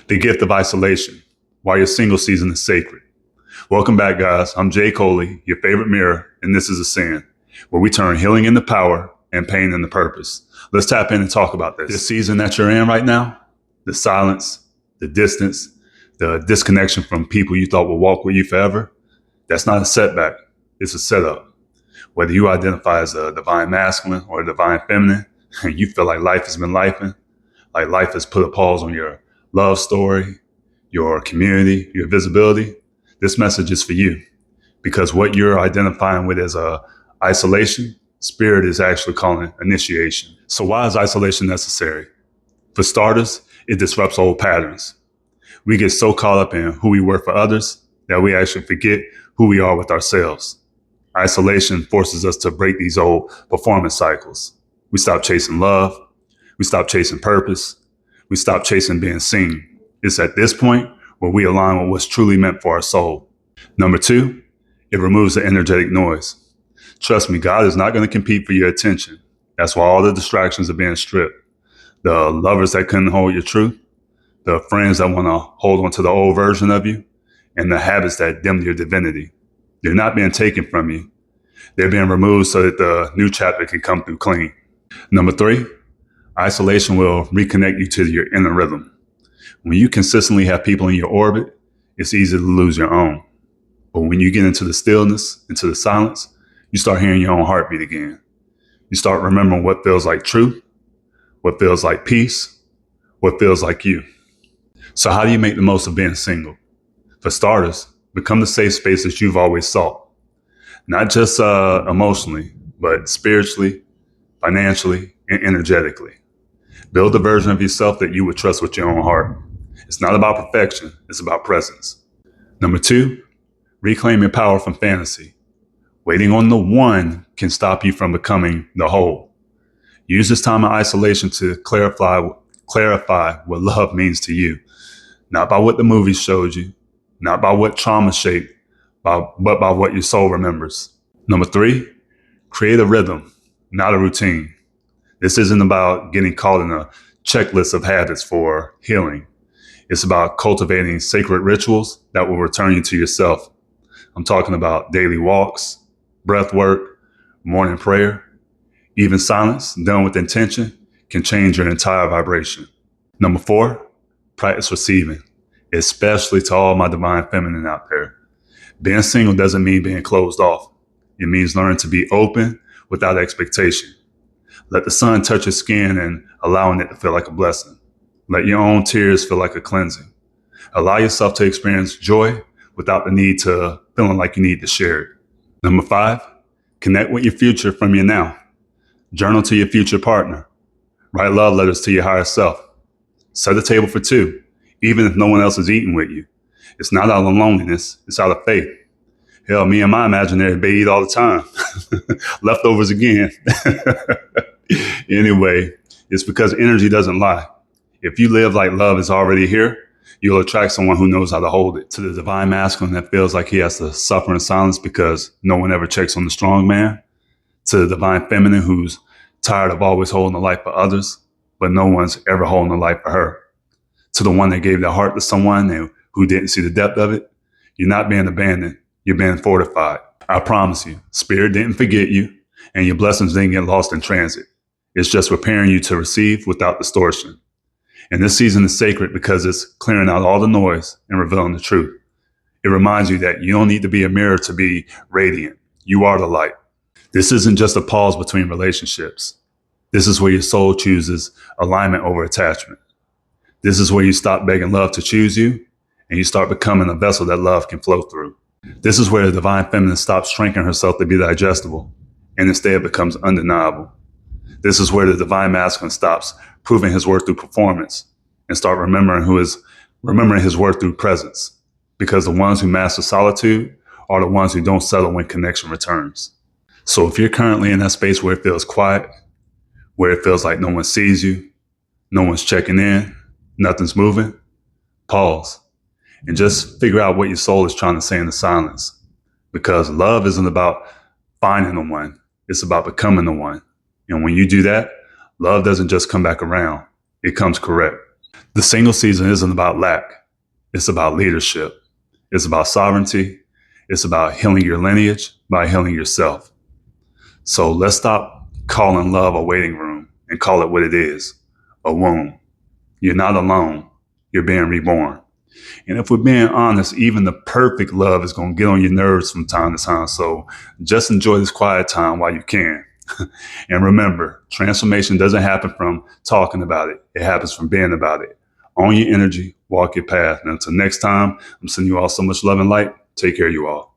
The gift of isolation, why your single season is sacred. Welcome back, guys. I'm Jay Coley, your favorite mirror, and this is Ascend, where we turn healing into power and pain into purpose. Let's tap in and talk about this. The season that you're in right now, the silence, the distance, the disconnection from people you thought would walk with you forever, that's not a setback, it's a setup. Whether you identify as a divine masculine or a divine feminine, and you feel like life has been lifing, like life has put a pause on your love story, your community, your visibility, this message is for you. Because what you're identifying with as isolation, Spirit is actually calling it initiation. So why is isolation necessary? For starters, it disrupts old patterns. We get so caught up in who we were for others that we actually forget who we are with ourselves. Isolation forces us to break these old performance cycles. We stop chasing love. We stop chasing purpose. We stop chasing being seen. It's at this point where we align with what's truly meant for our soul. Number two, it removes the energetic noise. Trust me, God is not going to compete for your attention. That's why all the distractions are being stripped. The lovers that couldn't hold your truth, the friends that want to hold on to the old version of you, and the habits that dim your divinity. They're not being taken from you. They're being removed so that the new chapter can come through clean. Number three, isolation will reconnect you to your inner rhythm. When you consistently have people in your orbit, it's easy to lose your own. But when you get into the stillness, into the silence, you start hearing your own heartbeat again. You start remembering what feels like truth, what feels like peace, what feels like you. So how do you make the most of being single? For starters, become the safe space that you've always sought. Not just emotionally, but spiritually, financially, and energetically. Build a version of yourself that you would trust with your own heart. It's not about perfection, it's about presence. Number two, reclaim your power from fantasy. Waiting on the one can stop you from becoming the whole. Use this time of isolation to clarify what love means to you. Not by what the movies showed you, not by what trauma shaped, but by what your soul remembers. Number three, create a rhythm, not a routine. This isn't about getting caught in a checklist of habits for healing. It's about cultivating sacred rituals that will return you to yourself. I'm talking about daily walks, breath work, morning prayer. Even silence done with intention can change your entire vibration. Number four, practice receiving, especially to all my divine feminine out there. Being single doesn't mean being closed off. It means learning to be open without expectation. Let the sun touch your skin and allowing it to feel like a blessing. Let your own tears feel like a cleansing. Allow yourself to experience joy without the need to feeling like you need to share it. Number five, connect with your future from your now. Journal to your future partner. Write love letters to your higher self. Set a table for two, even if no one else is eating with you. It's not out of loneliness, it's out of faith. Hell, me and my imaginary babe eat all the time. Leftovers again. Anyway, it's because energy doesn't lie. If you live like love is already here, you'll attract someone who knows how to hold it. To the divine masculine that feels like he has to suffer in silence because no one ever checks on the strong man. To the divine feminine who's tired of always holding the light for others, but no one's ever holding the light for her. To the one that gave their heart to someone and who didn't see the depth of it, you're not being abandoned, you're being fortified. I promise you, Spirit didn't forget you and your blessings didn't get lost in transit. It's just preparing you to receive without distortion. And this season is sacred because it's clearing out all the noise and revealing the truth. It reminds you that you don't need to be a mirror to be radiant. You are the light. This isn't just a pause between relationships. This is where your soul chooses alignment over attachment. This is where you stop begging love to choose you and you start becoming a vessel that love can flow through. This is where the divine feminine stops shrinking herself to be digestible and instead becomes undeniable. This is where the divine masculine stops proving his worth through performance and start remembering his worth through presence. Because the ones who master solitude are the ones who don't settle when connection returns. So if you're currently in that space where it feels quiet, where it feels like no one sees you, no one's checking in, nothing's moving, pause and just figure out what your soul is trying to say in the silence. Because love isn't about finding the one, it's about becoming the one. And when you do that, love doesn't just come back around, it comes correct. The single season isn't about lack. It's about leadership. It's about sovereignty. It's about healing your lineage by healing yourself. So let's stop calling love a waiting room and call it what it is, a womb. You're not alone. You're being reborn. And if we're being honest, even the perfect love is going to get on your nerves from time to time. So just enjoy this quiet time while you can. And remember, transformation doesn't happen from talking about it. It happens from being about it. Own your energy, walk your path. And until next time, I'm sending you all so much love and light. Take care of you all.